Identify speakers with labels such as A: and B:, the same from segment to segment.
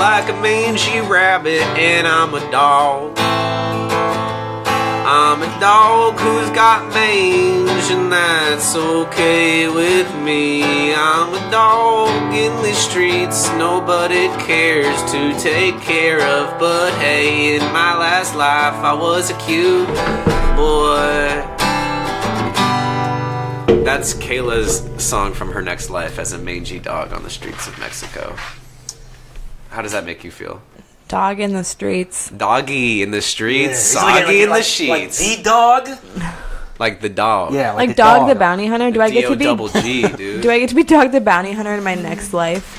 A: like a mangy rabbit, and I'm a dog. I'm a dog who's got mange, and that's okay with me. I'm a dog in the streets nobody cares to take care of. But hey, in my last life I was a cute boy. That's Kayla's song from her next life as a mangy dog on the streets of Mexico. How does that make you feel?
B: Dog in the streets.
A: Doggy in the streets,
C: Yeah,
A: soggy in the
C: like
A: sheets.
C: the dog?
A: Like the dog.
C: Yeah,
B: Like Dog the Bounty Hunter? Do I get to be
A: D-O-double-G, dude.
B: Do I get to be Dog the Bounty Hunter in my next life?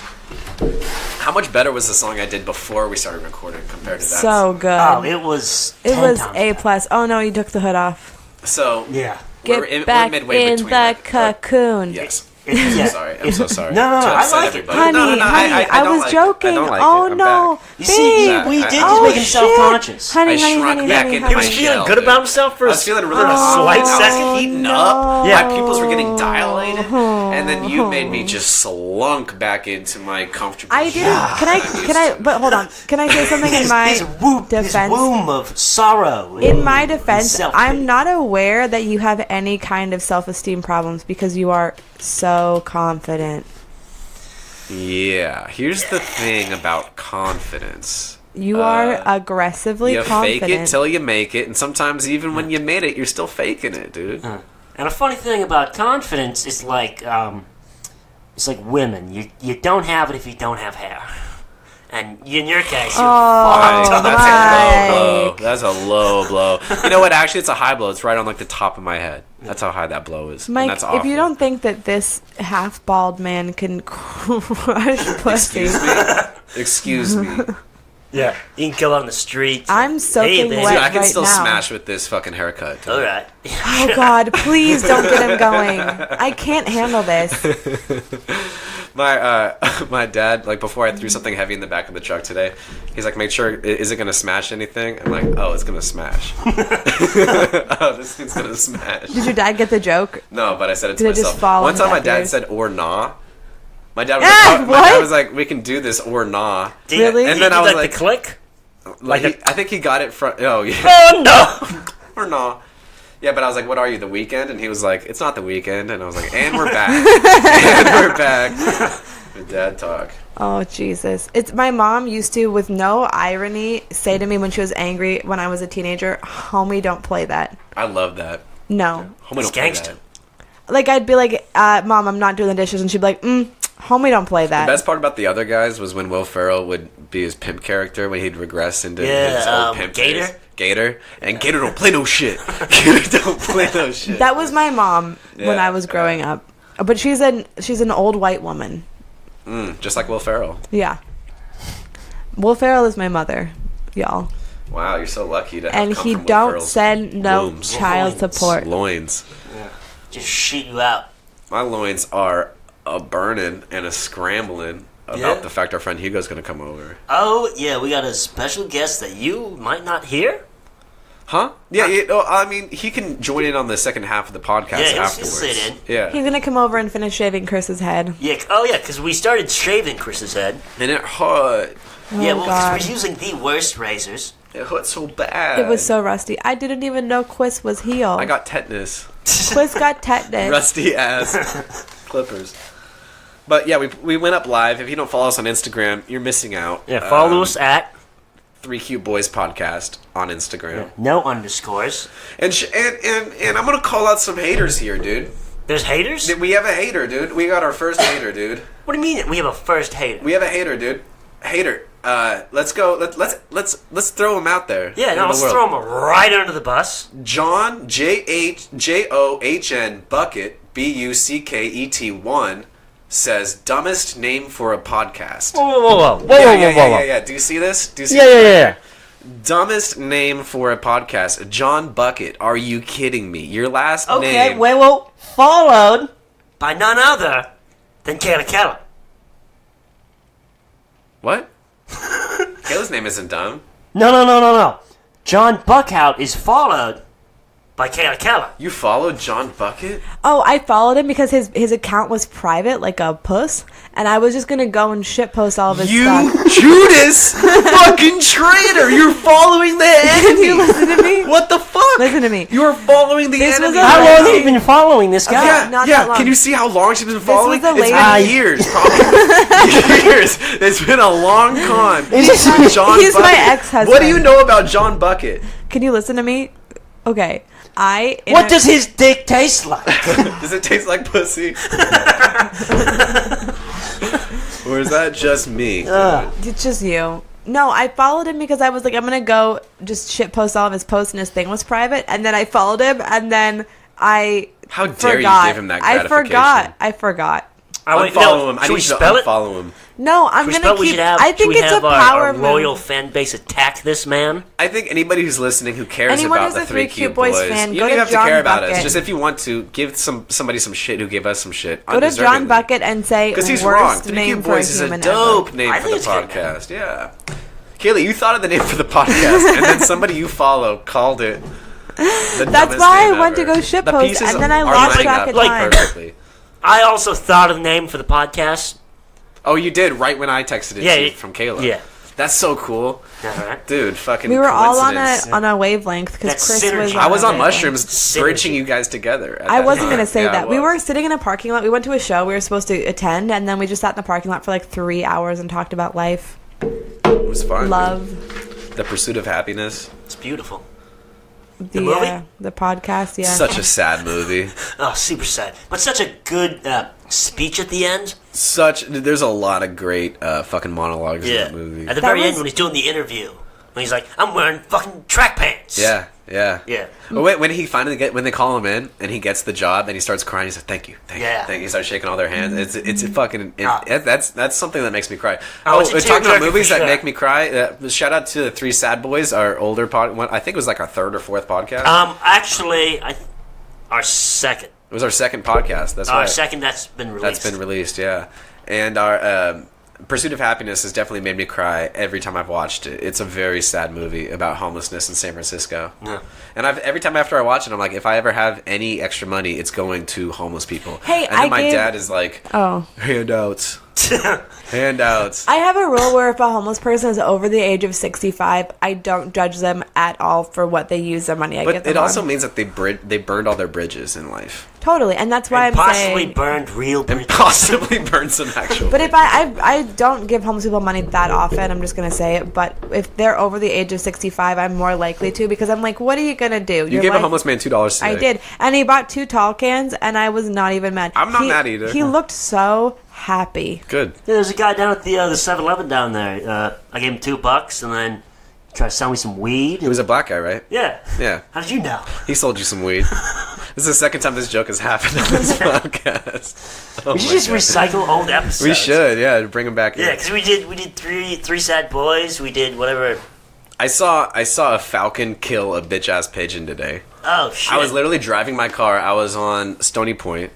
A: How much better was the song I did before we started recording compared to that?
B: So good.
C: Oh, it was 10
B: it was
C: times
B: A
C: better.
B: plus. Oh no, you took the hood off.
A: So
C: Yeah.
B: Get back
A: midway
B: in
A: between
B: the
A: that.
B: cocoon.
A: Yes.
C: Yeah.
A: Sorry. I'm so sorry.
C: No,
A: To
C: I
A: upset
C: like it.
A: everybody.
B: Honey,
A: No,
B: honey, I
A: don't
B: was
A: like it.
B: joking.
A: I don't like
B: Oh
A: it. I'm
B: no,
A: back.
C: You see,
B: babe.
C: we did just
B: Oh,
C: make him
B: shit.
C: self-conscious.
B: Honey,
A: I
B: honey,
A: shrunk
B: honey,
A: back
B: honey,
A: into
C: He
A: my
C: was
B: honey.
C: feeling
A: shell,
C: good
A: dude.
C: about himself for
A: I was feeling really
C: a slight second.
A: heating
B: no.
A: up.
C: Yeah.
A: My pupils were getting dilated, and then you made me just slunk back into my comfortable.
B: I didn't. Can I? But hold on. Can I say something in my
C: His
B: defense?
C: womb of sorrow.
B: In my defense,
C: self-pity.
B: I'm not aware that you have any kind of self-esteem problems because you are so confident.
A: Yeah. Here's the thing about confidence.
B: You are aggressively
A: You
B: confident.
A: fake it till you make it, and sometimes even when you made it, you're still faking it, dude.
C: And a funny thing about confidence is like, it's like women. You don't have it if you don't have hair. And in your case, you're
A: Right,
C: fucked up.
A: that's a low
B: Mike.
A: blow. That's a low blow. You know what? Actually, it's a high blow. It's right on like the top of my head. That's how high that blow is. And
B: Mike,
A: that's awful.
B: if you don't think that this half-bald man can crush pussy,
A: Excuse me.
C: Yeah, you can go out on the streets.
B: I'm soaking
C: baby.
B: wet.
A: Dude, I can
B: right
A: still
B: now.
A: smash with this fucking haircut. Dude.
C: All right.
B: Oh God, please don't get him going. I can't handle this.
A: My dad, like before I threw something heavy in the back of the truck today, he's like, make sure, is it gonna smash anything? I'm like, oh, it's gonna smash. Oh, this thing's gonna smash.
B: Did your dad get the joke?
A: No, but I said it to
B: Did it just
A: myself.
B: fall
A: One
B: on
A: time my
B: deaf
A: dad
B: ears?
A: said or nah. My dad was
B: Ah,
A: like, my dad
B: what?
A: was like, we can do this or nah.
B: Really?
A: And then I was
C: like
A: like,
C: the click.
A: Like I think he got it from. Oh yeah.
C: Oh no!
A: Or nah. Yeah, but I was like, what are you, The Weeknd? And he was like, it's not The Weeknd. And I was like, and we're back. And we're back. The dad talk.
B: Oh Jesus! It's my mom used to, with no irony, say to me when she was angry when I was a teenager, "Homie, don't play that."
A: I love that.
B: No,
A: Homie,
C: It's
A: don't play
C: gangster.
A: that.
B: like I'd be like, "Mom, I'm not doing the dishes," and she'd be like, "Homie, don't play that."
A: The best part about the other guys was when Will Ferrell would be his pimp character when he'd regress into his old pimp
C: Gator?
A: phase. Gator. And Gator don't play no shit. Gator don't play no shit.
B: That was my mom when
A: Yeah,
B: I was growing up, but she's an old white woman.
A: Just like Will Ferrell.
B: Yeah, Will Ferrell is my mother, y'all,
A: Wow, you're so lucky to have
B: and
A: come
B: he
A: from Will
B: don't
A: Ferrell's
B: send no
A: wombs.
B: child
C: Loins.
B: support.
A: Loins.
C: Just shoot you out.
A: My loins are a burning and a scrambling about
C: Yeah?
A: the fact our friend Hugo's going to come over.
C: Oh yeah, we got a special guest that you might not hear.
A: Huh? Yeah, I mean, he can join in on the second half of the podcast
C: Yeah, he'll
A: afterwards.
C: sit in.
A: Yeah.
B: He's gonna come over and finish shaving Chris's head.
C: Yeah. Oh yeah, because we started shaving Chris's head.
A: And it hurt.
C: Yeah, well,
B: God.
C: because we're using the worst razors.
A: It hurt so bad.
B: It was so rusty. I didn't even know Quiz was healed.
A: I got tetanus.
B: Quiz got tetanus.
A: Rusty ass clippers. But yeah, we went up live. If you don't follow us on Instagram, you're missing out.
C: Yeah, follow us at
A: 3Q Boys Podcast on Instagram.
C: no underscores.
A: And I'm gonna call out some haters here, dude.
C: There's haters.
A: We have a hater, dude. We got our first hater, dude.
C: What do you mean we have a first hater?
A: We have a hater, dude. Hater. Let's go. Let's throw him out there.
C: Yeah, no,
A: in the
C: let's
A: world.
C: throw him right under the bus.
A: John JHJOHN Bucket BUCKET1 says dumbest name for a podcast.
C: Whoa.
A: Yeah. Do you see this? Do you see
C: Yeah.
A: Dumbest name for a podcast. John Bucket. Are you kidding me? Your last
C: Okay,
A: name.
C: well, followed by none other than Kayla.
A: What? Kayla's name isn't dumb.
C: No. John Buckhout is followed by by Kayla Keller.
A: You followed John Bucket?
B: Oh, I followed him because his account was private, like a puss, and I was just gonna go and shitpost all of his stuff.
A: Judas fucking traitor! You're following the enemy!
B: Can you listen to me?
A: What the fuck?
B: Listen to me.
A: You're following the
B: This was
A: enemy.
B: a-
C: How long have you been following this guy?
A: Yeah,
B: Not
A: yeah.
B: that long.
A: Can you see how long she's been following?
B: was the
A: It's
B: latest-
A: been years, probably. Years. It's been a long con. John
B: He's my
A: Bucket.
B: ex-husband.
A: What do you know about John Bucket?
B: Can you listen to me? Okay.
C: What does his dick taste like?
A: Does it taste like pussy? Or is that just me?
B: It's just you. No, I followed him because I was like, I'm gonna go just shitpost all of his posts, and his thing was private. And then I followed him, and then I
A: How dare
B: forgot.
A: you give him that gratification?
B: I forgot.
A: Unfollow him. I
C: Should
A: need
C: we
A: you to
C: spell it?
A: unfollow him.
B: No, I'm
C: We
B: gonna
C: spell- we
B: keep.
C: should have,
B: I
C: should
B: think
C: we
B: it's a
C: have
B: power
C: our
B: move.
C: loyal fan base attack this man.
A: I think anybody who's listening who cares
B: Anyone
A: about
B: who's
A: the
B: a
A: Three Cute Boys,
B: fan,
A: you
B: go
A: don't
B: to
A: even have
B: John
A: to care about us.
B: Bucket.
A: Just if you want to, give somebody some shit who gave us some shit.
B: Go to John Bucket and say
A: Because he's
B: worst
A: wrong. Three
B: name
A: Cute
B: for a
A: Boys is a
B: human
A: dope
B: ever.
A: name
C: I
A: for the
C: think it's good.
A: podcast. Yeah. Kaylee, you thought of the name for the podcast, and then somebody you follow called it.
B: That's why I went to go shitpost, and then I lost track of time.
A: Perfectly.
C: I also thought of the name for the podcast.
A: Oh, you did right when I texted it
C: Yeah,
A: to you
C: yeah.
A: from Kayla.
C: Yeah.
A: That's so cool,
C: Alright.
A: dude. Fucking.
B: We were all on
A: coincidence.
B: a wavelength because
C: That's
B: Chris
C: synergy.
B: was.
A: I was
B: a
A: on
B: wavelength.
A: mushrooms,
C: Synergy.
A: bridging you guys together. at
B: I
A: that
B: wasn't
A: time.
B: gonna say
A: Yeah, I
B: that. We
A: was.
B: were sitting in a parking lot. We went to a show we were supposed to attend, and then we just sat in the parking lot for like 3 hours and talked about life,
A: It was fun.
B: love,
A: dude. The Pursuit of Happiness.
C: It's beautiful.
B: the
C: movie?
B: the podcast. Yeah,
A: Such a sad movie.
C: Oh, super sad. But such a good speech at the end.
A: There's a lot of great fucking monologues in
C: Yeah.
A: that movie.
C: At the
B: That
C: very
B: was-
C: end when he's doing the interview. When he's like, I'm wearing fucking track pants.
A: Yeah, yeah.
C: Yeah.
A: But when he finally when they call him in and he gets the job and he starts crying, he's like, "Thank you, thank you."
C: Yeah.
A: He starts shaking all their hands. It's a fucking.
C: Ah.
A: That's something that makes me cry.
C: Oh, it's a
A: talking about
C: tearjerker
A: movies
C: for
A: that
C: sure.
A: make me cry. Shout out to the Three Sad Boys, our older one. I think it was like our third or fourth podcast.
C: Actually, our second.
A: It was our second podcast. That's
C: Our
A: right.
C: second that's been released.
A: That's been released, yeah. And our Pursuit of Happiness has definitely made me cry every time I've watched it. It's a very sad movie about homelessness in San Francisco.
C: Yeah.
A: And every time after I watch it, I'm like, if I ever have any extra money, it's going to homeless people.
B: Hey,
A: and then
B: I
A: my
B: gave-
A: dad is like,
B: Oh.
A: handouts, handouts.
B: I have a rule where if a homeless person is over the age of 65, I don't judge them at all for what they use their money. I
A: But
B: give them
A: it also
B: on.
A: means that they burned all their bridges in life.
B: Totally, and that's why
C: And
B: I'm
C: possibly
B: saying.
C: burned real bridges.
A: Possibly burned some actual
B: But if
A: bridges.
B: I don't give homeless people money that often, I'm just gonna say it. But if they're over the age of 65, I'm more likely to because I'm like, what are you gonna do?
A: You gave a homeless man $2 today.
B: I did, and he bought 2 tall cans, and I was not even mad.
A: I'm not mad either.
B: He looked so happy.
A: Good.
C: Yeah, there's a guy down at the 7-Eleven down there. I gave him $2 and then he tried to sell me some weed.
A: He was a black guy, right?
C: Yeah.
A: Yeah.
C: How did you know?
A: He sold you some weed. This is the second time this joke has happened on this podcast. Oh
C: We should
A: my
C: just
A: God.
C: recycle old episodes.
A: We should, yeah, bring him back. in.
C: Yeah, because we did three sad boys. We did whatever.
A: I saw a falcon kill a bitch ass pigeon today.
C: Oh shit!
A: I was literally driving my car. I was on Stony Point,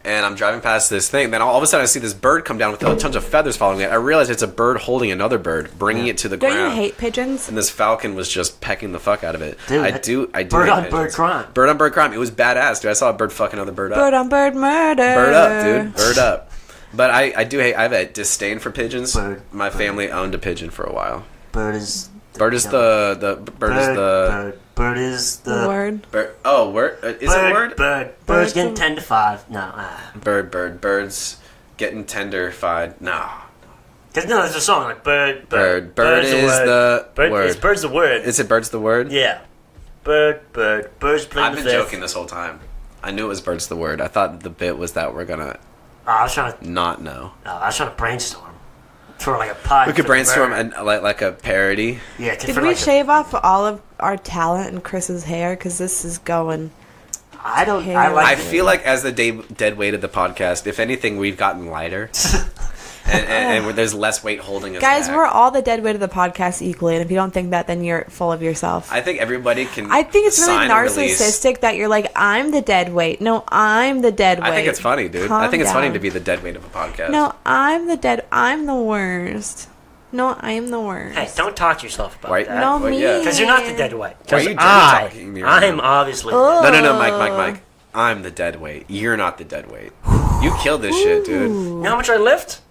A: and I'm driving past this thing. Then all of a sudden, I see this bird come down with tons of feathers following it. I realize it's a bird holding another bird, bringing it to the
B: Don't
A: ground.
B: you hate pigeons?
A: And this falcon was just pecking the fuck out of it.
C: Dude,
A: I
C: that-
A: do.
C: bird
A: hate
C: on bird
A: pigeons.
C: crime.
A: Bird on bird crime. It was badass, dude. I saw a bird fuck another bird up.
B: Bird on bird murder.
A: Bird up, dude. Bird up. But I do hate. I have a disdain for pigeons.
C: Bird.
A: My family owned a pigeon for a while.
C: Bird is.
A: Bird is the bird is the
C: Bird is the.
B: Word.
A: bird. Oh, word is it word?
C: Bird's
B: Bird's
C: getting
B: the-
C: 10 to 5. No.
A: Birds getting tenderfied. No.
C: Because no, there's a song like bird.
A: Bird
C: Bird's
A: is
C: word.
A: the
C: Bird,
A: word.
C: It's bird's the word.
A: Is it bird's the word?
C: Yeah. Bird's playing
A: I've
C: the
A: been
C: fifth.
A: joking this whole time. I knew it was bird's the word. I thought the bit was that we're gonna
C: Oh, I was trying to.
A: not know.
C: I was trying to brainstorm for like a pod.
A: We could
C: for the
A: brainstorm
C: bird.
A: and like a parody.
C: Yeah. 'cause
B: Did
C: for
B: we
C: like
B: shave off all of our talent in Chris's hair? Because this is going.
C: I don't. I
B: hair?
C: like.
A: I feel like as the dead weight of the podcast, if anything, we've gotten lighter, and there's less weight holding us
B: Guys,
A: back.
B: we're all the dead weight of the podcast equally, and if you don't think that, then you're full of yourself.
A: I think everybody can.
B: I think it's really
A: sign and release.
B: narcissistic that you're like, I'm the dead weight. No, I'm the dead weight.
A: I think it's funny, dude. I
B: Calm
A: think it's funny
B: down.
A: to be the dead weight of a podcast.
B: No, I'm the worst. No, I am the worst.
C: Hey, don't talk to yourself about
A: Right?
C: that.
B: No,
A: Well,
B: me.
A: yeah.
C: Because you're not the dead weight.
A: Why are
C: Because
A: you dirty-talking me right
C: I'm
A: now?
C: obviously.
B: Oh.
A: No, Mike. I'm the dead weight. You're not the dead weight. You killed this shit, dude.
C: You know how much I lift?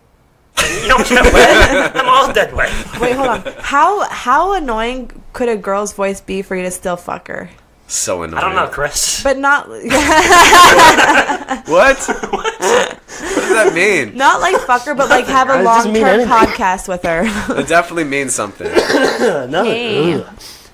C: You know how much I weigh? I'm all dead weight.
B: Wait, hold on. How annoying could a girl's voice be for you to still fuck her?
A: So annoying.
C: I don't know, Chris.
B: But not
A: What? What does that mean?
B: not like fuck her, but like have a
C: It doesn't mean
B: long-term
C: anything.
B: podcast with her.
A: It definitely means something.
C: No.
B: Hey.
C: Ugh.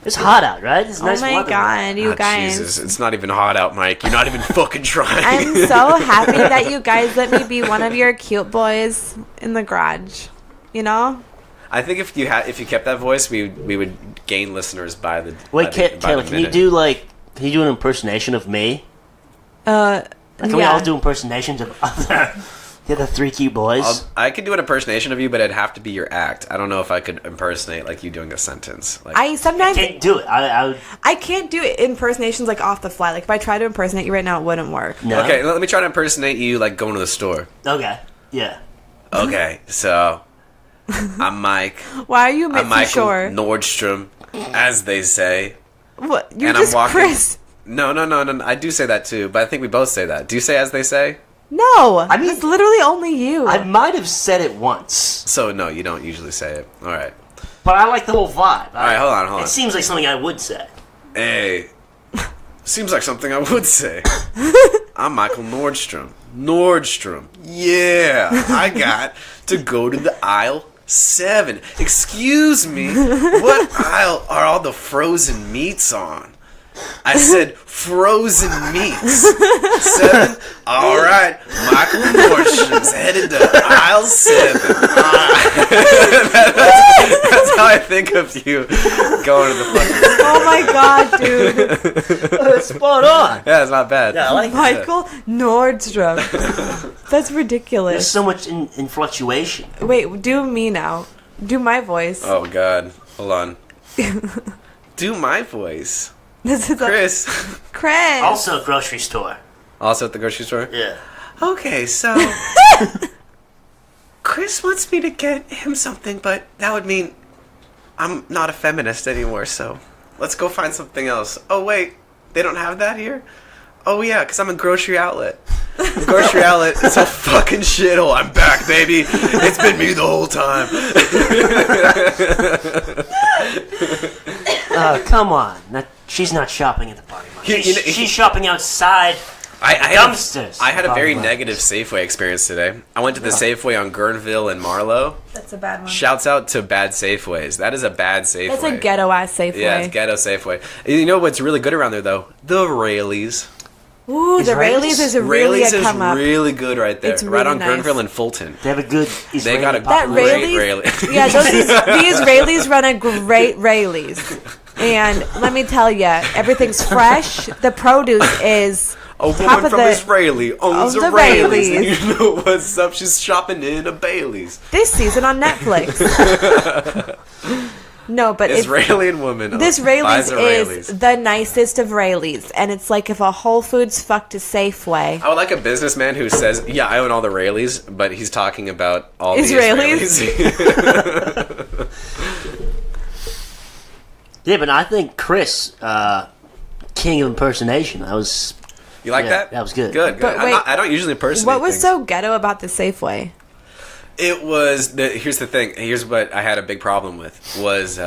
C: It's hot out, right? It's
B: Oh
C: nice
B: my
C: weather.
B: god, you
A: Ah,
B: guys.
A: Jesus, it's not even hot out, Mike. You're not even fucking trying.
B: I'm so happy that you guys let me be one of your cute boys in the garage. You know?
A: I think if you kept that voice, we would gain listeners by the.
C: Wait,
A: by the
C: Kayla, can you
A: minute.
C: can you do an impersonation of me?
B: Yeah.
C: Can we all do impersonations of the other three cute boys?
A: I could do an impersonation of you, but it'd have to be your act. I don't know if I could impersonate like you doing a sentence. Like,
B: I sometimes
C: Can't do it. I would.
B: I can't do impersonations like off the fly. Like if I try to impersonate you right now, it wouldn't work.
C: No.
A: okay, let me try to impersonate you like going to the store.
C: Okay. Yeah.
A: Okay, so I'm Mike.
B: Why are you
A: I'm
B: Mitzi
A: Michael
B: Shore?
A: Nordstrom, as they say.
B: What? You're
A: And
B: just
A: I'm walking.
B: Chris.
A: No. I do say that too, but I think we both say that. Do you say as they say?
B: No,
C: I mean-
B: it's literally only you.
C: I might have said it once,
A: So no, you don't usually say it. All right.
C: but I like the whole vibe.
A: All right, hold on.
C: It seems like something I would say.
A: Hey, seems like something I would say. I'm Michael Nordstrom. Nordstrom. Yeah, I got to go to the aisle 7. Excuse me, what aisle are all the frozen meats on? I said frozen meats. 7? All right, Michael Nordstrom's headed to aisle 7. That's how I think of you going to the fucking.
B: Oh my god, dude.
C: Spot on.
A: Yeah, it's not bad.
C: Yeah, I like that.
B: Michael Nordstrom. That's
C: There's
B: ridiculous.
C: so much in fluctuation.
B: Wait, do me now. Do my voice.
A: Oh God, hold on. Do my voice,
B: This is
A: Chris.
B: Chris.
C: Also, grocery store.
A: Also at the grocery store.
C: Yeah.
A: Okay, so Chris wants me to get him something, but that would mean I'm not a feminist anymore. So let's go find something else. Oh wait, they don't have that here. Oh yeah, because I'm a grocery outlet. The grocery outlet is a fucking shithole. I'm back, baby. It's been me the whole time.
C: Come on. She's not shopping at the party mart.
A: You- you know-
C: She's shopping outside.
A: I
C: Dumpsters.
A: I had a
C: Party
A: very
C: mart.
A: negative Safeway experience today. I went to the Safeway on Guerneville and Marlowe.
B: That's a bad one.
A: Shouts out to bad Safeways. That is a bad Safeway.
B: That's a ghetto ass Safeway.
A: Yeah, it's ghetto Safeway. You know what's really good around there though? The Rayleigh's.
B: Ooh, the
C: Rayleigh's?
B: Rayleigh's is a really
A: Rayleigh's
B: a
A: is
B: come up.
A: really good right there.
B: It's
A: right
B: really
A: on
B: nice.
A: Guerneville and Fulton.
C: They have a good Israeli
A: They got a
B: That
A: great
B: Rayleigh's,
A: Rayleigh's.
B: yeah, the Israelis run a great Rayleigh's, and let me tell you, everything's fresh. The produce is
A: A
B: top
A: woman
B: of
A: from
B: the
A: Israeli owns
B: owns
A: a
B: a
A: Rayleigh's. And
B: Rayleigh's.
A: you know what's up? She's shopping in a Bailey's.
B: this season on Netflix. No, but it's,
A: Israeli woman.
B: this
A: buys
B: Rayleigh's
A: a
B: is
A: Rayleigh's.
B: the nicest of Rayleigh's, and it's like if a Whole Foods fucked a Safeway.
A: I would like a businessman who says, "Yeah, I own all the Rayleigh's," but he's talking about all
B: Israelis?
A: the Israelis.
C: Yeah, but I think Chris, king of impersonation. I was.
A: You like
C: Yeah,
A: that?
C: that was good.
A: Good.
B: But
A: I'm
B: wait,
A: not, I don't usually impersonate.
B: What was
A: things.
B: so ghetto about the Safeway?
A: It was here's the thing. Here's what I had a big problem with was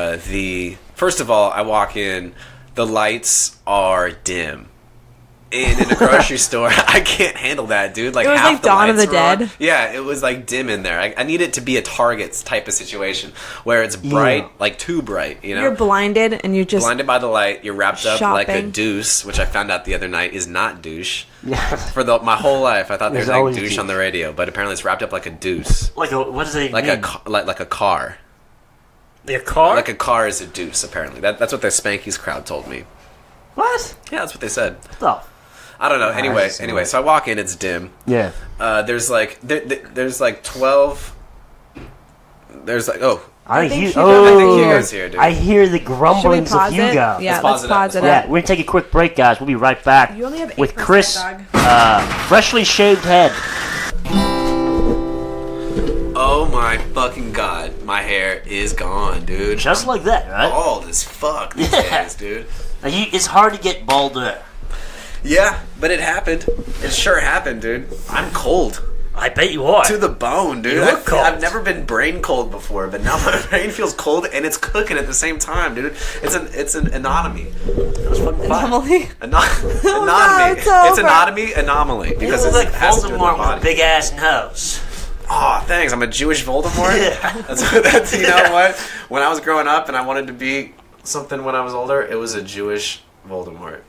A: first of all, I walk in, the lights are dim. And in a grocery store, I can't handle that, dude. Like
B: It was
A: half
B: like
A: the
B: Dawn of
A: lights
B: the
A: were on.
B: Dead.
A: Yeah, it was like dim in there. I need it to be a Target's type of situation where it's bright,
C: Yeah.
A: like too bright. You know,
B: You're blinded and you just
A: blinded by the light. You're wrapped up like a
B: Shopping.
A: deuce, which I found out the other night is not douche.
C: Yeah.
A: For my whole life, I thought they were
C: There's
A: saying
C: always
A: douche
C: douche.
A: on the radio, but apparently it's wrapped up like a deuce,
C: Like a, what does it
A: like
C: mean?
A: like a car.
C: Like a car?
A: Like a car is a deuce. Apparently, that's what the Spankies crowd told me.
C: What?
A: Yeah, that's what they said.
C: Oh.
A: I don't know. Anyway,
C: just-
A: so I walk in, it's dim.
C: Yeah.
A: There's like there's like 12. There's like
C: I
B: think
C: hear.
B: Hugo-
C: Oh,
B: I think
A: Hugo's here, dude.
C: I hear the
B: Should we
C: grumblings of
B: pause it?
C: Hugo.
B: Yeah,
A: Let's
B: let's
A: pause
B: pause
A: it
B: it
A: up.
C: Yeah,
B: up.
C: we're gonna take a quick break, guys. We'll be right back
B: You only have
C: with
B: 8%,
C: Chris,
B: dog.
C: freshly shaved head.
A: oh my my fucking god, my hair is gone, dude.
C: Just like that, right?
A: Bald as fuck these days, dude.
C: Like, it's hard to get balder.
A: Yeah, but it happened. It sure happened, dude. I'm cold.
C: I bet you are.
A: To the bone, dude.
C: You look cold.
A: I've never been brain cold before, but now my brain feels cold and it's cooking at the same time, dude. It's an anatomy.
B: Anomaly.
A: Anatomy.
B: no, it's
A: It's
B: over.
A: anatomy anomaly because
C: You
A: it's
C: look like
A: has to do with my
C: Voldemort with a
A: body.
C: big ass nose.
A: Oh, thanks. I'm a Jewish Voldemort.
C: Yeah.
A: That's you know what? When I was growing up and I wanted to be something when I was older, it was a Jewish Voldemort.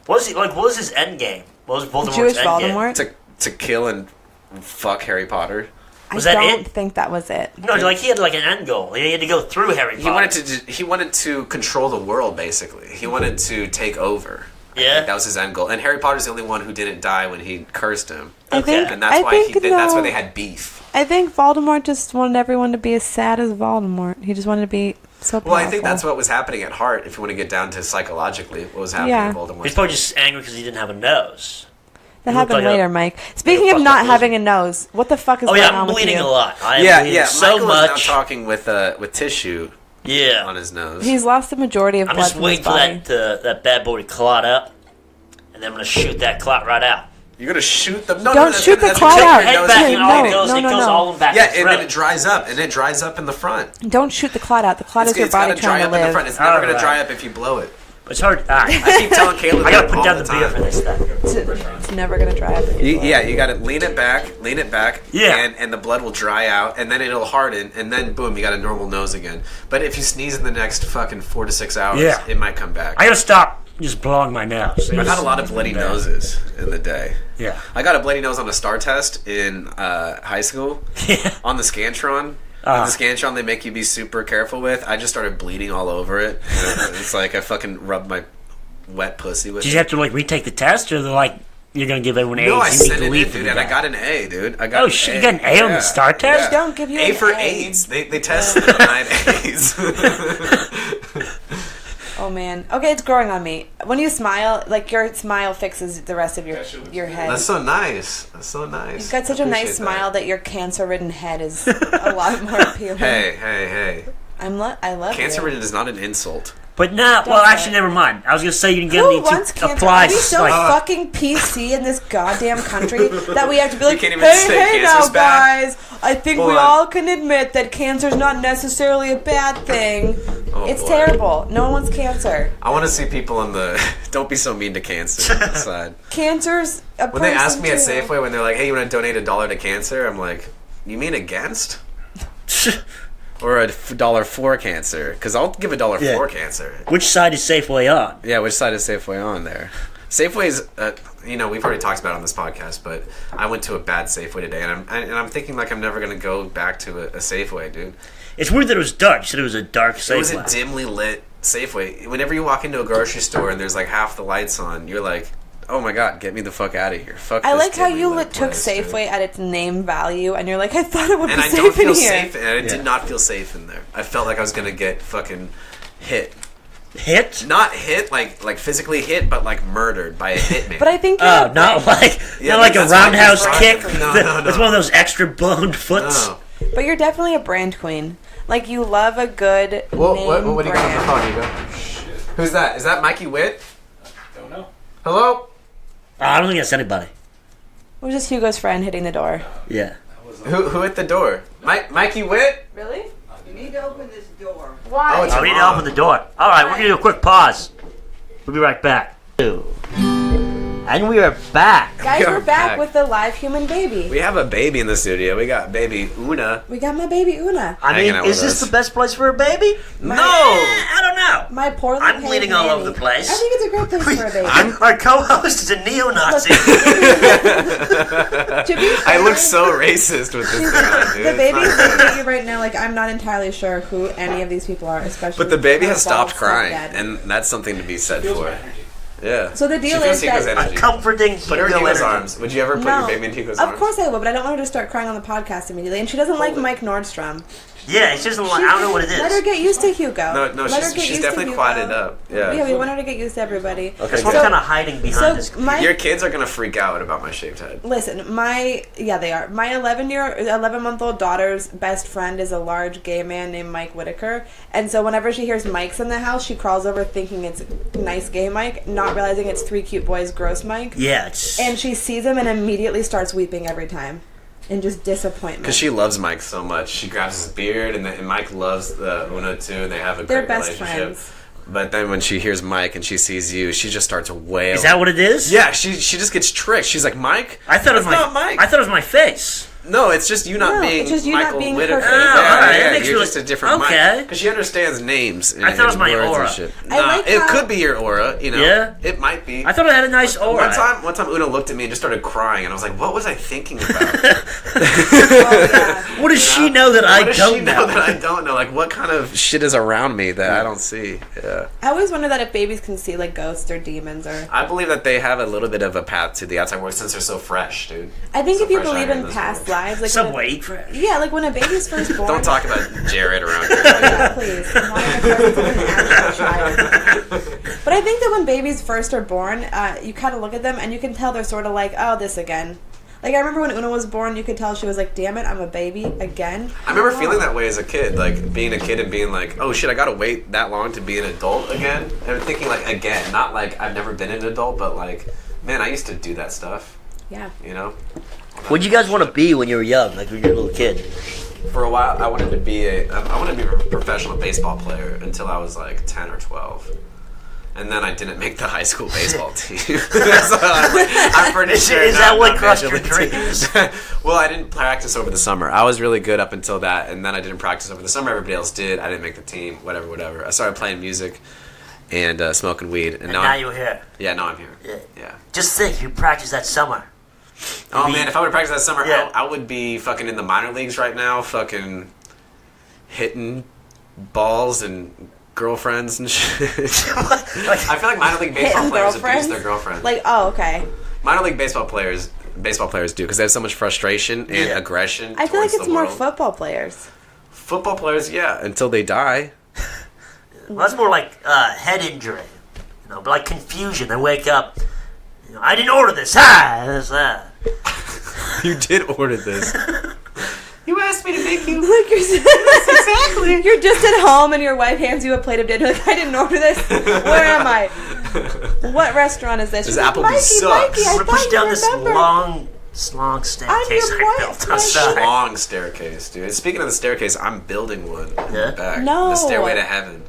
C: What was he like? What was his end game? What was Voldemort's
B: Jewish
C: end game?
B: Voldemort.
A: To kill and fuck Harry Potter.
C: Was
B: I
C: that
B: don't
C: it?
B: think that was it.
C: No, like he had like an end goal. He had to go through Harry Potter.
A: He wanted to control the world. Basically, he wanted to take over. I
C: Yeah?
A: think that was his end goal. And Harry Potter's the only one who didn't die when he cursed him.
B: I think.
A: And that's
B: I
A: why
B: think
A: that's why
B: no.
A: they had beef.
B: I think Voldemort just wanted everyone to be as sad as Voldemort. He just wanted to be so powerful.
A: Well, I think that's what was happening at heart. If you want to get down to psychologically, what was happening
B: Yeah.
A: to Voldemort.
C: He's probably just angry because he didn't have a nose.
B: That
C: You look
B: happened
C: like a-
B: later, Mike. Speaking
C: fucked
B: of
C: up
B: not
C: loser.
B: having a nose, what the fuck is
C: Oh
B: going
C: yeah,
B: on
C: I'm
B: with
C: bleeding
B: you?
C: a lot. I am bleeding so
A: Michael is now
C: much.
A: talking with tissue
C: Yeah.
A: on his nose.
B: He's lost the majority of
C: I'm
B: blood
C: just
B: from his
C: waiting for
B: body.
C: that bad boy to clot up, and then I'm gonna shoot that clot right out.
A: You're gonna shoot them? No,
B: Don't
A: that's
B: shoot
A: gonna-
B: the
A: that's
B: clot
A: gonna
B: out.
A: take your
C: Head
A: nose
C: back
A: and
C: and
B: no,
C: all
A: your
C: it goes.
B: no,
C: It
B: no,
C: goes
B: no.
C: all in back.
A: Yeah,
C: to the
A: and then
C: throat.
A: it dries up, and it dries up in the front.
B: Don't shoot the clot out. The clot is your
A: It's
B: body
A: gotta dry
B: trying to
A: up in the
B: live.
A: front. It's never gonna
C: Alright.
A: dry up if you blow it.
C: It's hard. All right.
A: I keep telling Caleb
C: I gotta
A: that
C: put
A: all
C: down
A: the
C: the beer
A: time.
C: for this stuff.
B: It's never gonna dry up.
A: You gotta lean it back,
C: Yeah.
A: and the blood will dry out, and then it'll harden, and then boom, you got a normal nose again. But if you sneeze in the next fucking 4 to 6 hours,
C: Yeah.
A: it might come back.
C: I gotta stop just blowing my nose.
A: I've had a lot of bloody noses in the day.
C: Yeah.
A: I got a bloody nose on a STAR test in high school
C: Yeah.
A: on the Scantron.
C: Uh-huh.
A: The Scantron they make you be super careful with. I just started bleeding all over it. It's like I fucking rubbed my wet pussy with
C: Did
A: it.
C: you have to like retake the test, or they're like you're gonna give everyone
A: No, I
C: AIDS? You need
A: sent
C: to
A: it
C: leave
A: in,
C: for
A: dude,
C: the
A: and I
C: day.
A: got an A, dude. I got
C: Oh
A: an
C: shit!
A: A.
C: You got an A on the STAR test?
B: Don't give you
A: A
B: an
A: for
B: A.
A: AIDS. They tested 9 A's.
B: Oh man. Okay, it's growing on me. When you smile, like your smile fixes the rest of your head.
A: That's so nice. That's so nice.
B: You've got such
A: I
B: a nice
A: appreciate
B: smile that your cancer-ridden head is a lot more appealing.
A: Hey.
B: I love
A: Cancer
B: you.
A: ridden is not an insult.
C: But nah. Well,
B: Don't say
C: actually,
B: it.
C: never mind. I was gonna say you didn't
B: Who
C: need
B: wants
C: to
B: cancer?
C: apply.
B: Are we so
C: like,
B: fucking PC in this goddamn country that we have to be like,
A: can't even
B: hey,
A: say
B: hey now,
A: cancer's bad.
B: guys. I think
A: Hold
B: we
A: on.
B: all can admit that cancer's not necessarily a bad thing.
A: Oh,
B: It's
A: boy.
B: terrible. No one wants cancer.
A: I want to see people on the don't be so mean to cancer side.
B: Cancer's a
A: When they ask
B: person,
A: me at
B: too.
A: Safeway when they're like, "Hey, you want to donate $1 to cancer?" I'm like, "You mean against?" Or $1 for cancer? Because I'll give $1
C: Yeah.
A: for cancer.
C: which side is Safeway on?
A: Yeah, which side is Safeway on there? Safeway's, we've already talked about it on this podcast, but I went to a bad Safeway today, and I'm thinking like I'm never gonna go back to a Safeway, dude.
C: It's weird that it was dark. You said it was a dark
A: It was a
C: Safeway.
A: dimly lit Safeway. Whenever you walk into a grocery store and there's like half the lights on, you're like, "Oh my god, get me the fuck out of here!" Fuck.
B: I
A: this
B: like how
A: dimly
B: you
A: lit
B: took
A: place, dude.
B: Safeway at its name value, and you're like, I thought it would
A: And
B: be
A: I
B: safe
A: don't feel
B: in here.
A: safe, and I
C: Yeah.
A: did not feel safe in there. I felt like I was gonna get fucking hit.
C: Hit?
A: Not hit, like physically hit, but like murdered by a hitman.
B: But I think
C: Oh,
B: you're
C: not like
A: Yeah,
C: not like a
A: that's why
C: roundhouse
A: it's
C: kick.
A: right. No.
C: It's one of those extra boned foots.
A: No.
B: But you're definitely a brand queen. Like you love a good name
A: What do you got on the
B: brand.
A: phone, Hugo? Who's that? Is that Mikey Witt?
D: Don't know.
A: Hello?
C: Oh, I don't think that's anybody.
B: It was just Hugo's friend hitting the door.
C: Yeah.
A: Who at the door? Mikey Witt?
B: Really?
E: You need to open this door.
B: Why?
A: Oh, it's
C: I need to
A: mom.
C: open the door. All right, we're gonna do a quick pause. We'll be right back. And we are back.
B: Guys,
A: We
B: we're
A: are
B: back
A: back.
B: with the live human baby.
A: We have a baby in the studio. We got baby Una.
B: We got my baby Una.
C: I
A: Hanging
C: mean,
A: out
C: is
A: with
C: this
A: us.
C: the best place for a baby?
A: No!
C: I don't know.
B: My poorly
C: I'm
B: paid
C: bleeding all
B: nanny.
C: over the place.
B: I think it's a great place for a baby.
C: Our co-host is a neo-Nazi.
B: To be
A: I
B: fair,
A: look so racist with this thing on, dude.
B: the
A: It's
B: baby's
A: not
B: looking
A: good.
B: at you right now like I'm not entirely sure who any of these people are, especially.
A: But the baby
B: my
A: has stopped
B: bald
A: crying,
B: stepdad.
A: and that's something to be said for. Yeah.
B: So the deal
A: she feels
B: is
A: Hugo's
B: that-
A: energy.
C: Comforting
A: Put her in
C: Hugo
A: Hugo's
C: energy.
A: arms. Would you ever put your baby in Hugo's arms?
B: Of course I would, but I don't want her to start crying on the podcast immediately. And she doesn't like Mike Nordstrom.
C: Yeah, it's just I don't know what it is.
B: Let her get used to Hugo.
A: No,
B: Let her
A: she's
B: get used to
A: definitely
B: Hugo.
A: quieted up. Yeah.
B: Yeah, we want her to get used to everybody.
A: Okay,
C: That's why
A: good.
C: I'm kind of hiding behind this.
B: So my
A: Your kids are gonna freak out about my shaved head.
B: listen, they are. My 11-month-old daughter's best friend is a large gay man named Mike Whitaker, and so whenever she hears Mike's in the house, she crawls over thinking it's nice gay Mike, not realizing it's three cute boys gross Mike.
C: Yeah, it's...
B: And she sees him and immediately starts weeping every time, in just disappointment.
A: Because she loves Mike so much. She grabs his beard, and Mike loves the Una too, and they have a
B: They're
A: great
B: best
A: relationship.
B: friends.
A: But then when she hears Mike and she sees you, she just starts wailing.
C: Is that what it is?
A: Yeah, she just gets tricked. She's like, Mike?
C: I thought it was
A: That's not Mike.
C: I thought it was my face.
A: No, it's just you not
B: No,
A: being
B: it's just you not
A: Michael
B: being
A: Whitaker.
B: her favorite.
C: Oh, alright, that makes
A: you're
C: you
A: just
C: look-
A: a different
C: okay.
A: Because she understands names.
C: I thought it was my
A: words and
C: aura.
A: shit.
B: I
A: Nah,
B: like
A: it
B: how-
A: could be your aura. You know,
C: Yeah?
A: it might be.
C: I thought it had a nice aura.
A: One time, Una looked at me and just started crying, and I was like, "What was I thinking about?
B: Oh, yeah.
C: What does she know that
A: What
C: I
A: does
C: don't
A: she know that I don't know? Like, what kind of shit is around me that I don't see?" Yeah.
B: I always wonder that if babies can see like ghosts or demons or.
A: I believe that they have a little bit of a path to the outside world since they're so fresh, dude.
B: I think
A: So
B: if you
A: fresh
B: believe
A: out
B: in
A: this
B: past
A: world.
B: lives, like
C: Some
B: when a-
C: weight for it.
B: yeah, like when a baby's first born.
A: Don't talk about Jared around here.
B: Yeah, please. I'm not in the presence of an actual child. But I think that when babies first are born, you kind of look at them and you can tell they're sort of like, oh, this again. Like I remember when Una was born, you could tell she was like, damn it, I'm a baby again.
A: I remember feeling that way as a kid, like being a kid and being like, oh shit, I gotta wait that long to be an adult again. And thinking like again, not like I've never been an adult, but like, man, I used to do that stuff,
B: Yeah.
A: you know?
C: What'd you guys want to be when you were young, like when you were a little kid?
A: For a while, I wanted to be a professional baseball player until I was like 10 or 12. And then I didn't make the high school baseball team. So I'm pretty sure.
C: Is that what crushed
A: major
C: your
A: league
C: dreams?
A: team. Well, I didn't practice over the summer. I was really good up until that, and then I didn't practice over the summer. Everybody else did. I didn't make the team. Whatever. I started playing music and smoking weed, and
C: Now you're here.
A: yeah, now I'm here.
C: Yeah.
A: Yeah.
C: Just think, you practiced that summer.
A: Oh man, if I would have practiced that summer,
C: Yeah.
A: I would be fucking in the minor leagues right now, fucking hitting balls and girlfriends and shit. I feel like minor league baseball
B: Hitting
A: players abuse
B: girlfriends?
A: their girlfriends.
B: Like, oh, okay.
A: Minor league baseball players do because they have so much frustration and
C: Yeah.
A: aggression.
B: I feel like
A: towards
B: it's
A: the
B: more
A: world.
B: football players.
A: Football players, yeah, until they die.
C: Well, that's more like head injury. You know, but like confusion. They wake up, you know, I didn't order this. Ha! That's that.
A: You did order this. You asked me to make you.
B: Like exactly. You're just at home and your wife hands you a plate of dinner. Like, I didn't order this. Where am I? What restaurant is this?
A: This
B: She's like,
A: Applebee's
B: Mikey,
A: sucks.
B: Mikey, I
C: I'm gonna
B: thought
C: push
B: you
C: down this
B: remembered.
C: long
B: I'm
C: staircase
B: your
C: I
B: wife,
C: built
B: my
C: outside.
A: Long staircase, dude. Speaking of the staircase, I'm building one. In
C: Yeah?
A: the back.
B: No.
A: The stairway to heaven.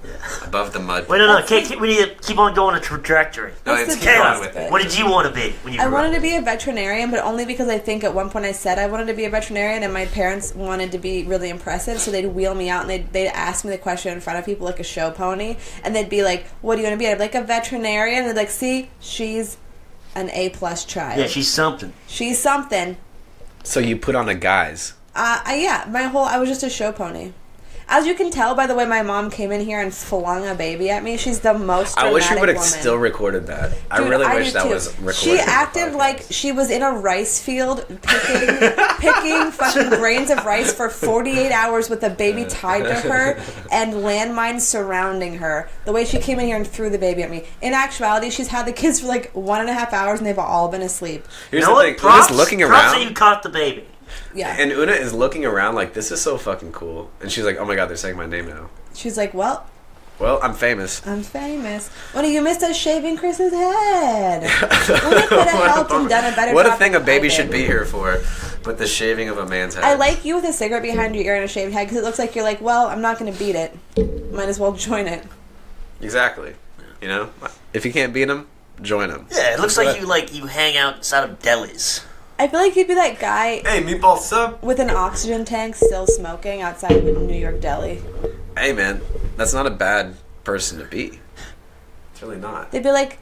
A: Above the mud.
C: Wait, no,
B: That's
C: we need to keep on going a trajectory.
A: No,
B: That's
A: it's
B: the
A: keep on
B: best
A: with
B: bit.
A: it.
C: What did you want to be when you
B: I
C: grew
B: wanted
C: up?
B: to be a veterinarian, but only because I think at one point I said I wanted to be a veterinarian, and my parents wanted to be really impressive, so they'd wheel me out and they'd ask me the question in front of people like a show pony, and they'd be like, "What do you want to be?" I'd be like, "A veterinarian." And they'd like, "See, she's an A+ child.
C: Yeah, she's something.
B: She's something."
A: So you put on a guise.
B: I was just a show pony. As you can tell by the way my mom came in here and flung a baby at me, she's the most
A: I
B: dramatic
A: wish you would have
B: woman.
A: still recorded that. I
B: Dude,
A: really
B: I
A: wish
B: do
A: that
B: too.
A: was recorded.
B: She
A: for the
B: acted
A: podcast.
B: like she was in a rice field picking fucking grains of rice for 48 hours with a baby tied to her and landmines surrounding her. The way she came in here and threw the baby at me. In actuality, she's had the kids for like 1.5 hours and they've all been asleep.
A: Here's
C: You know
A: the
C: what?
A: thing.
C: Props,
A: Una's looking
C: props that
A: around.
C: you caught the baby.
B: Yeah.
A: And Una is looking around like, this is so fucking cool. And she's like, oh my god, they're saying my name now.
B: She's like, well,
A: Well, I'm famous.
B: I'm famous. Well, you missed us shaving Chris's head. We could have helped and done a better
A: What a
B: job
A: thing a
B: than I
A: baby
B: did.
A: should be here for. But the shaving of a man's head.
B: I like you with a cigarette behind your ear and a shaved head because it looks like you're like, well, I'm not going to beat it. Might as well join it.
A: Exactly. You know? If you can't beat him, join him.
C: Yeah, it looks like you hang out inside of delis.
B: I feel like you'd be that guy
A: Hey, meatball sub.
B: with an oxygen tank still smoking outside of a New York deli.
A: Hey, man. That's not a bad person to be. It's really not.
B: They'd be like,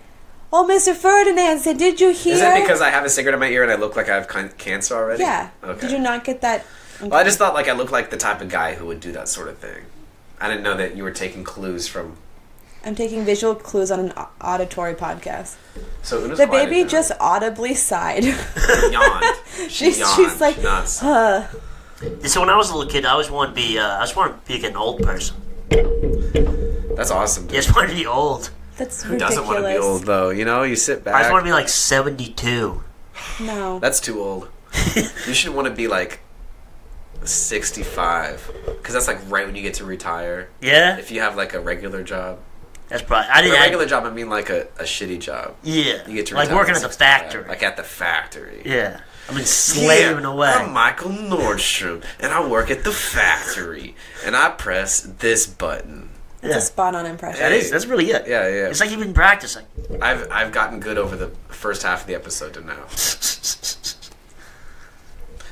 B: oh, Mr. Ferdinand said, did you hear?
A: Is it because I have a cigarette in my ear and I look like I have cancer already?
B: Yeah.
A: Okay.
B: Did you not get that?
A: Well, I just thought like I looked like the type of guy who would do that sort of thing. I didn't know that you were taking clues from
B: I'm taking visual clues on an auditory podcast.
A: So Una's
B: The
A: quiet
B: baby
A: now.
B: just audibly sighed.
A: yawned.
B: She's like,
A: nuts.
C: So when I was a little kid, I always wanted to be. I just wanted to be like an old person.
A: That's awesome. Dude.
C: I just wanted to be old.
B: That's
A: Who
B: ridiculous.
A: doesn't want to be old though? You know, you sit back.
C: I just want to be like 72.
B: No.
A: That's too old. You should want to be like 65, because that's like right when you get to retire.
C: Yeah,
A: If you have like a regular job.
C: that's probably. I
A: By
C: didn't.
A: regular job, I mean like a shitty job.
C: Yeah,
A: You get to
C: like
A: retire
C: working at the
A: 65,
C: factory.
A: Like at the factory.
C: Yeah, I've been slaving away.
A: I'm Michael Nordstrom, and I work at the factory, and I press this button.
B: It's
C: Yeah.
B: a spot on impression.
C: That is. That's really it.
A: Yeah, yeah.
C: It's like you've been practicing.
A: I've gotten good over the first half of the episode to now.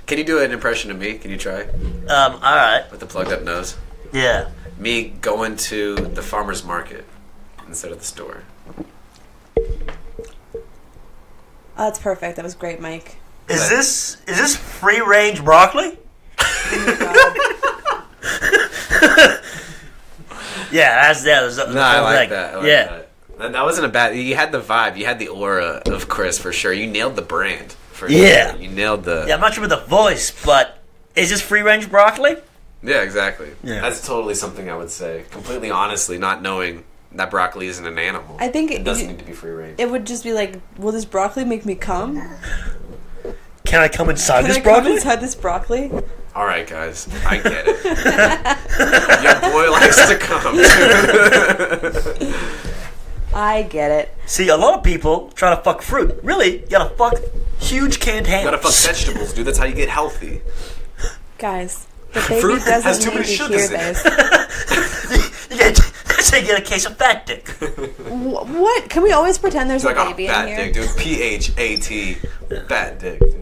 A: Can you do an impression of me? Can you try?
C: All right.
A: With the plugged up nose?
C: Yeah.
A: Me going to the farmer's market instead of the store.
B: Oh, that's perfect. That was great, Mike.
C: Is this free range broccoli?
B: Oh
C: Yeah, that's that.
A: No, I like that. I like
C: yeah.
A: that wasn't a bad... You had the vibe. You had the aura of Chris, for sure. You nailed the brand. For
C: Yeah.
A: sure. You nailed the...
C: Yeah, I'm not sure with the voice, but is this free range broccoli?
A: Yeah, exactly.
C: Yeah.
A: That's totally something I would say. Completely honestly, not knowing that broccoli isn't an animal.
B: I think
A: it doesn't need to be free range.
B: It would just be like, will this broccoli make me cum?
C: Can I come inside
B: Can
C: this
B: I come
C: broccoli?
B: inside this broccoli?
A: All right, guys. I get it. Your boy likes to come.
B: I get it.
C: See, a lot of people try to fuck fruit. Really, you gotta fuck huge canned hams.
A: You gotta fuck vegetables, dude. That's how you get healthy.
B: Guys, the baby
A: Fruit has
B: doesn't
A: too
B: need
A: many
B: to hear
A: sugars in it.
B: this.
C: So you get a case of fat dick.
B: What? Can we always pretend there's
A: It's like,
B: a
A: oh,
B: baby in
A: fat
B: here?
A: dick, dude. PHAT. Fat dick, dude.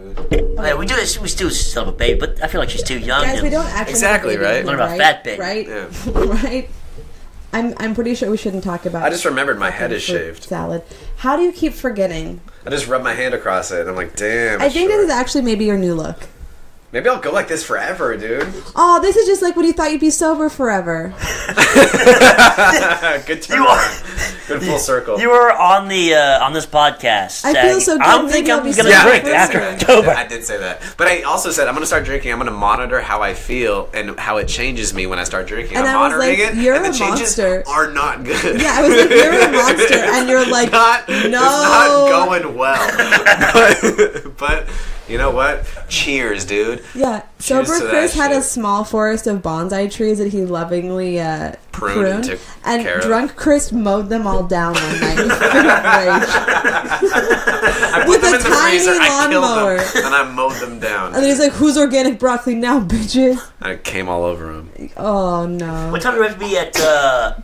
C: Yeah, we still still have a baby, but I feel like she's too young.
B: Guys,
C: to-
B: we don't actually
A: Exactly,
B: have a baby
A: right?
B: in
C: Learn
B: here,
C: about fat baby.
B: Right?
A: Yeah.
B: Right? I'm pretty sure we shouldn't talk about
A: I just remembered my head is
B: fruit
A: shaved.
B: salad. How do you keep forgetting?
A: I just rubbed my hand across it, and I'm like, damn.
B: I think
A: short.
B: this is actually maybe your new look.
A: Maybe I'll go like this forever, dude.
B: Oh, this is just like when you thought you'd be sober forever.
A: Good turn.
C: You are-
A: Good full circle.
C: You were on the on this podcast.
B: I feel so good.
C: I don't think
B: Maybe I'll
C: I'm
B: be
C: gonna
B: sober
C: drink
B: forever.
C: after
A: I
C: October.
A: did say that. But I also said I'm going to start drinking. I'm going to monitor how I feel and how it changes me when I start drinking.
B: And
A: I'm
B: I was
A: monitoring
B: like,
A: it,
B: "You're
A: and the
B: a
A: changes
B: monster."
A: are not good.
B: Yeah, I was like, you're a monster, and you're like,
A: It's
B: no.
A: not going well. but you know what? Cheers, dude.
B: Yeah,
A: Cheers
B: sober
A: to that
B: Chris had a
A: shit.
B: small forest of bonsai trees that he lovingly
A: Pruned and
B: pruned,
A: took
B: and
A: care of.
B: drunk Chris mowed them all down one night in a fit of rage.
A: I put
B: With
A: them
B: a
A: in the
B: tiny
A: freezer. I killed
B: lawnmower.
A: them, and I mowed them down.
B: And then he's like, "Who's organic broccoli now, bitches?"
A: I came all over them.
B: Oh no!
C: What time do we have to be at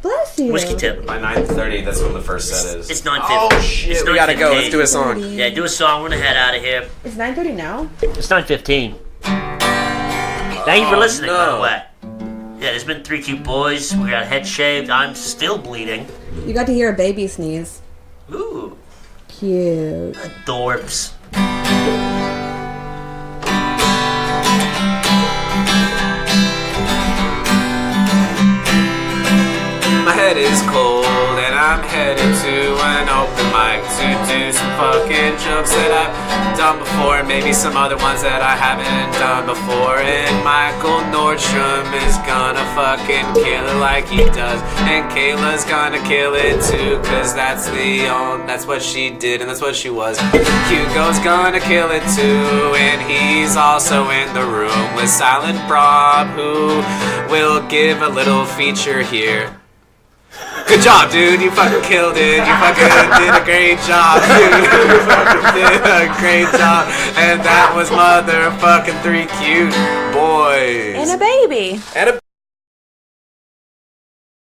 B: Bless you.
C: Whiskey Tip?
A: By 9:30, that's when the first set is.
C: It's 9:50.
A: Oh shit!
C: It's
A: We gotta go. Let's
C: 9:15.
A: do a song.
C: Yeah, do a song. We're gonna head out of here.
B: It's 9:30 now.
C: It's 9:15. Thank you for listening, by
A: no.
C: the way. Yeah, there's been 3 cute boys. We got a head shaved. I'm still bleeding.
B: You got to hear a baby sneeze.
C: Ooh,
B: Cute.
C: dorps.
A: My head is cold and I'm headed to an open mic to do some fucking jokes that I've done before, maybe some other ones that I haven't done before. And Michael Nordstrom is gonna fucking kill it like he does, and Kayla's gonna kill it too, cause that's what she did and that's what she was. Hugo's gonna kill it too, and he's also in the room with Silent Rob, who will give a little feature here. Good job, dude. You fucking killed it. You fucking did a great job, dude. You fucking did a great job. And that was motherfucking 3 cute boys.
B: And a baby.
A: And a